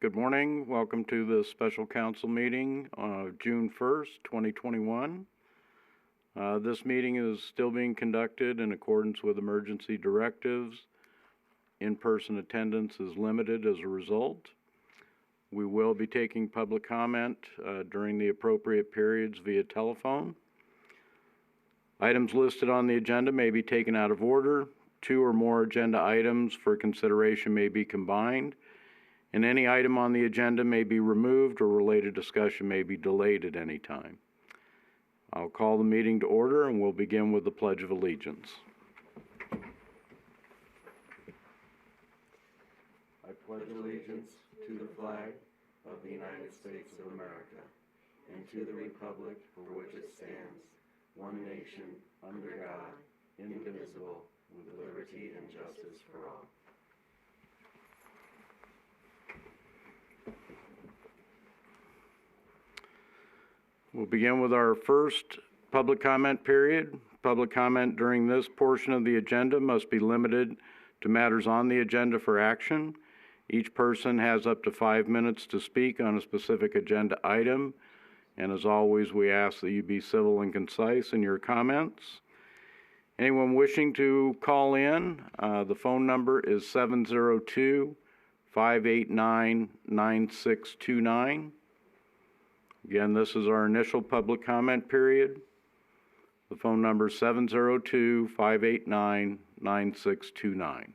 Good morning. Welcome to the special council meeting of June 1st, 2021. This meeting is still being conducted in accordance with emergency directives. In-person attendance is limited as a result. We will be taking public comment during the appropriate periods via telephone. Items listed on the agenda may be taken out of order. 2 or more agenda items for consideration may be combined, and any item on the agenda may be removed or related discussion may be delayed at any time. I'll call the meeting to order and we'll begin with the Pledge of Allegiance. I pledge allegiance to the flag of the United States of America and to the republic for which it stands, one nation, under God, indivisible, with liberty and justice for all. We'll begin with our first public comment period. Public comment during this portion of the agenda must be limited to matters on the agenda for action. Each person has up to 5 minutes to speak on a specific agenda item. And as always, we ask that you be civil and concise in your comments. Anyone wishing to call in, the phone number is 702-589-9629. Again, this is our initial public comment period. The phone number is 702-589-9629.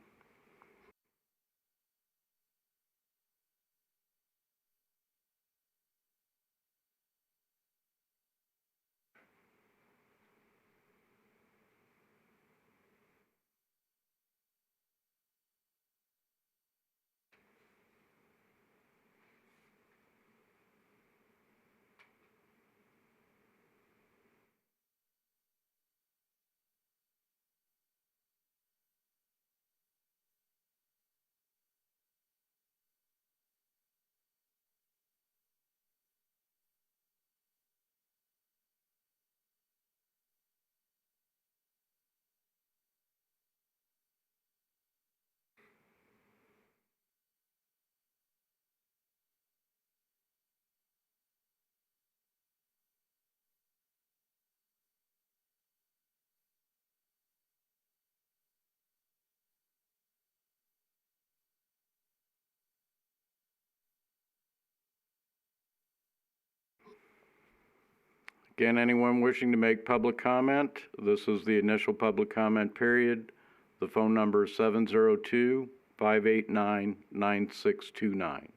Again, anyone wishing to make public comment, this is the initial public comment period. The phone number is 702-589-9629.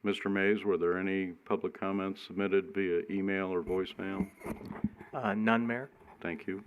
Mr. Mays, were there any public comments submitted via email or voicemail? None, Mayor. Thank you.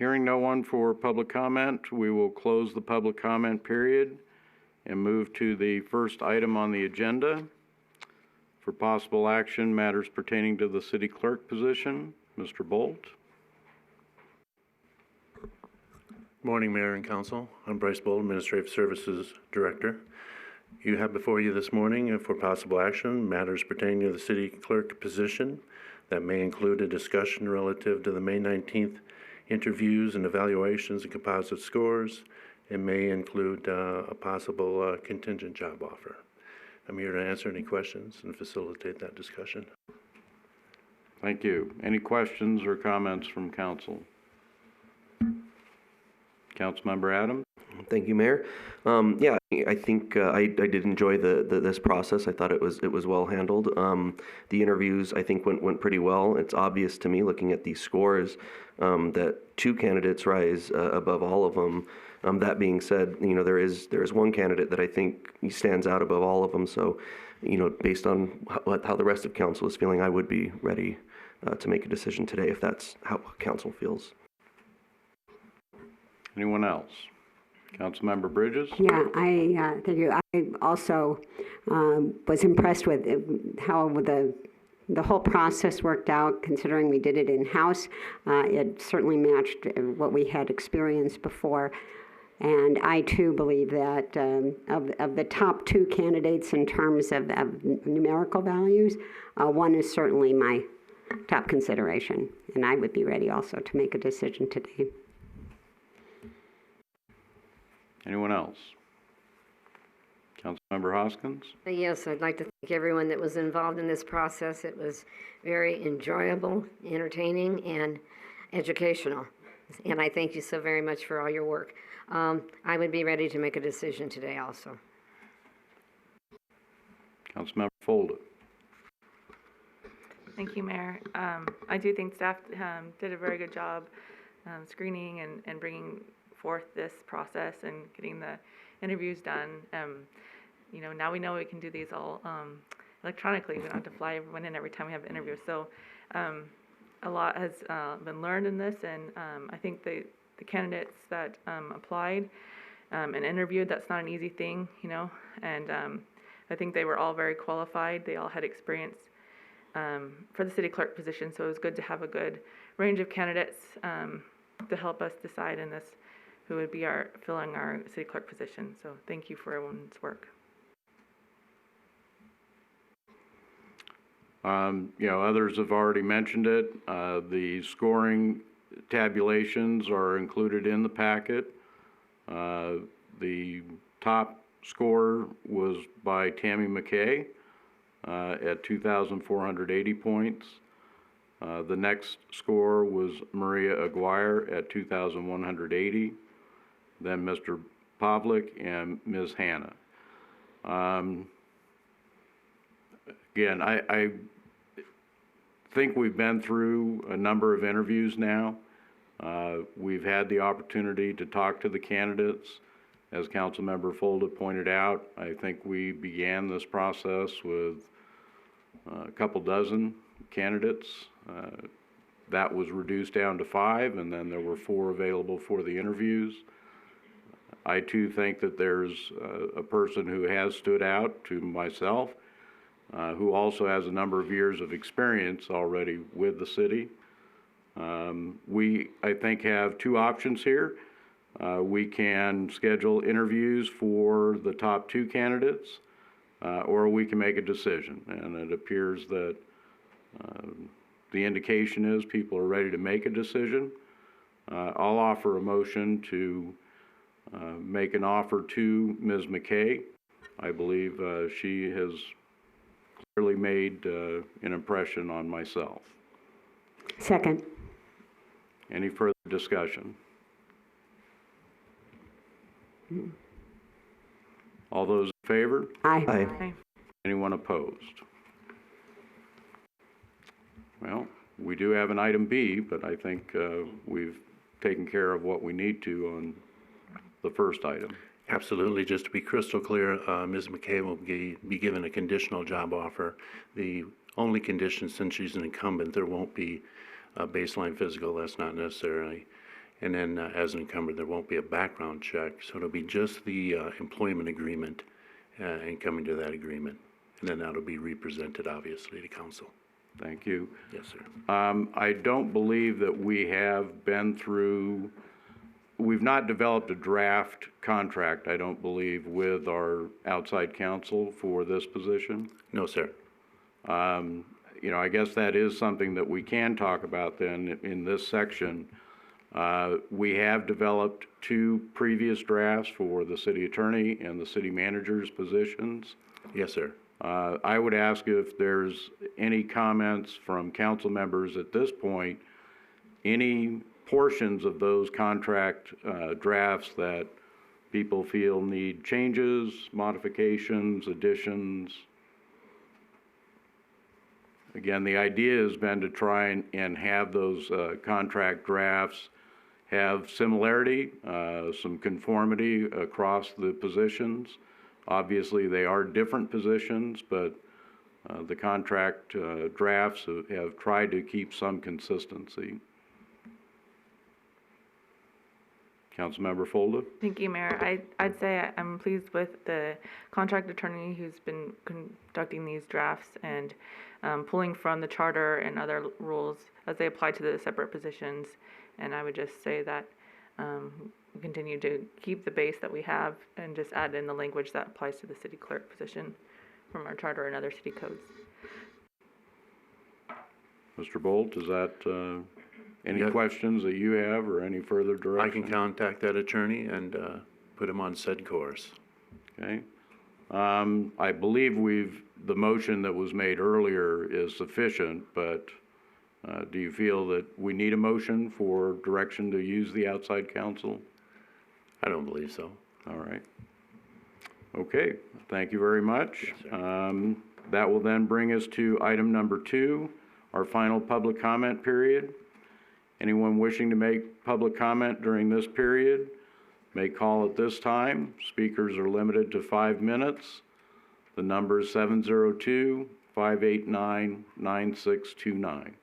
Hearing no one for public comment, we will close the public comment period and move to the first item on the agenda. For possible action, matters pertaining to the city clerk position. Mr. Bolt. Morning, Mayor and Council. I'm Bryce Bold, Administrative Services Director. You have before you this morning for possible action matters pertaining to the city clerk position that may include a discussion relative to the May 19th interviews and evaluations and composite scores, and may include a possible contingent job offer. I'm here to answer any questions and facilitate that discussion. Thank you. Any questions or comments from council? Councilmember Adams? Thank you, Mayor. Yeah, I think I did enjoy this process. I thought it was well handled. The interviews I think went pretty well. It's obvious to me looking at these scores that two candidates rise above all of them. That being said, there is one candidate that I think stands out above all of them. So, based on how the rest of council is feeling, I would be ready to make a decision today if that's how council feels. Anyone else? Councilmember Bridges? Yeah, thank you. I also was impressed with how the whole process worked out, considering we did it in-house. It certainly matched what we had experienced before. And I, too, believe that of the top two candidates in terms of numerical values, one is certainly my top consideration. And I would be ready also to make a decision today. Anyone else? Councilmember Hoskins? Yes, I'd like to thank everyone that was involved in this process. It was very enjoyable, entertaining, and educational. And I thank you so very much for all your work. I would be ready to make a decision today also. Councilmember Folda? Thank you, Mayor. I do think staff did a very good job screening and bringing forth this process and getting the interviews done. Now we know we can do these all electronically. We don't have to fly everyone in every time we have an interview. So a lot has been learned in this, and I think the candidates that applied and interviewed, that's not an easy thing, and I think they were all very qualified. They all had experience for the city clerk position, so it was good to have a good range of candidates to help us decide in this who would be filling our city clerk position. So thank you for everyone's work. Others have already mentioned it. The scoring tabulations are included in the packet. The top score was by Tammy McKay at 2,480 points. The next score was Maria Aguirre at 2,180. Then Mr. Pavlik and Ms. Hanna. Again, I think we've been through a number of interviews now. We've had the opportunity to talk to the candidates. As Councilmember Folda pointed out, I think we began this process with a couple dozen candidates. That was reduced down to 5, and then there were 4 available for the interviews. I too think that there's a person who has stood out to myself, who also has a number of years of experience already with the city. We, I think, have 2 options here. We can schedule interviews for the top 2 candidates, or we can make a decision. And it appears that the indication is people are ready to make a decision. I'll offer a motion to make an offer to Ms. McKay. I believe she has clearly made an impression on myself. Second. Any further discussion? All those in favor? Aye. Aye. Anyone opposed? Well, we do have an item B, but I think we've taken care of what we need to on the first item. Absolutely. Just to be crystal clear, Ms. McKay will be given a conditional job offer. The only condition, since she's an incumbent, there won't be a baseline physical. That's not necessary. And then as an incumbent, there won't be a background check, so it'll be just the employment agreement and coming to that agreement. And then that'll be represented, obviously, to council. Thank you. Yes, sir. I don't believe that we have been through, we've not developed a draft contract, I don't believe, with our outside counsel for this position. No, sir. You know, I guess that is something that we can talk about then in this section. We have developed 2 previous drafts for the city attorney and the city manager's positions. Yes, sir. I would ask if there's any comments from council members at this point, any portions of those contract drafts that people feel need changes, modifications, additions. Again, the idea has been to try and have those contract drafts have similarity, some conformity across the positions. Obviously, they are different positions, but the contract drafts have tried to keep some consistency. Councilmember Folda? Thank you, Mayor. I'd say I'm pleased with the contract attorney who's been conducting these drafts and pulling from the charter and other rules as they apply to the separate positions. And I would just say that we continue to keep the base that we have and just add in the language that applies to the city clerk position from our charter and other city codes. Mr. Bolt, is that any Yes. questions that you have or any further I direction? can contact that attorney and put him on said course. Okay. I believe the motion that was made earlier is sufficient, but do you feel that we need a motion for direction to use the outside counsel? I don't believe so. All right. Okay, thank you very much. Yes, sir. That will then bring us to item number 2, our final public comment period. Anyone wishing to make public comment during this period may call at this time. Speakers are limited to 5 minutes. The number is 702-589-9629.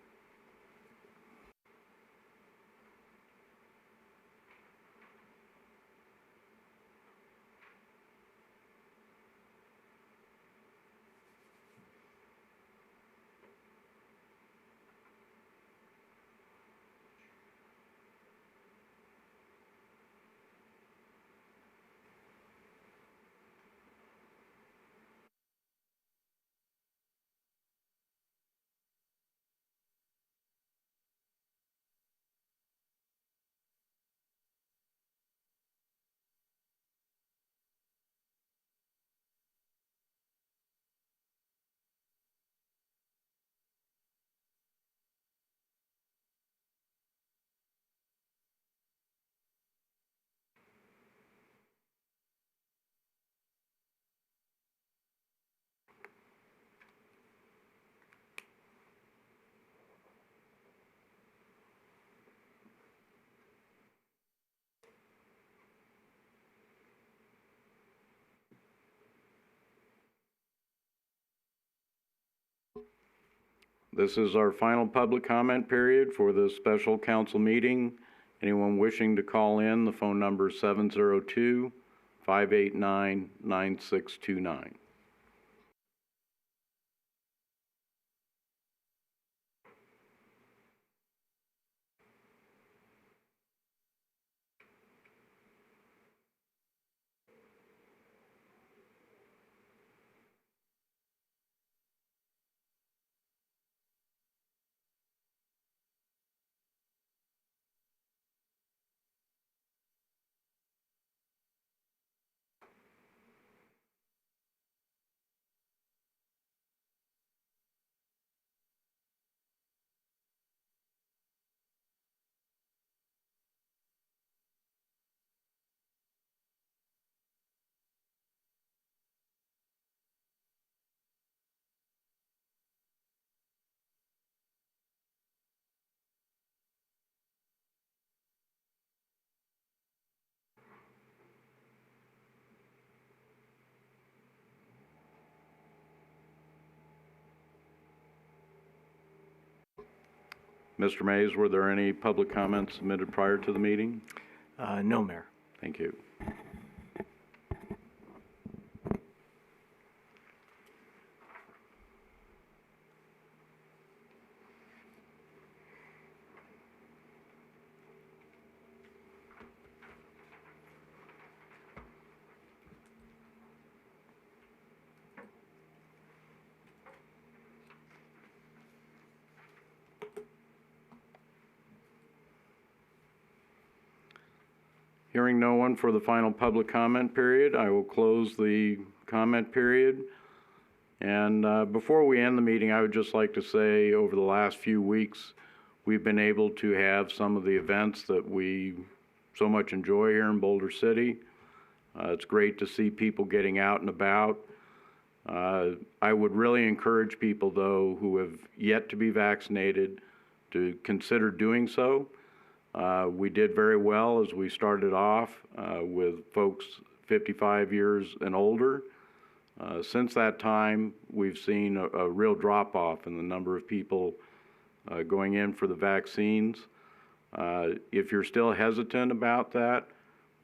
This is our final public comment period for this special council meeting. Anyone wishing to call in, the phone number is 702-589-9629. Mr. Mays, were there any public comments submitted prior to the meeting? No, Mayor. Thank you. Hearing no one for the final public comment period, I will close the comment period. And before we end the meeting, I would just like to say over the last few weeks, we've been able to have some of the events that we so much enjoy here in Boulder City. It's great to see people getting out and about. I would really encourage people, though, who have yet to be vaccinated to consider doing so. We did very well as we started off with folks 55 years and older. Since that time, we've seen a real drop-off in the number of people going in for the vaccines. If you're still hesitant about that,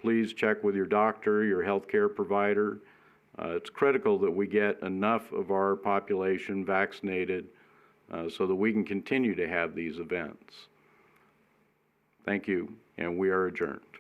please check with your doctor, your healthcare provider. It's critical that we get enough of our population vaccinated so that we can continue to have these events. Thank you, and we are adjourned.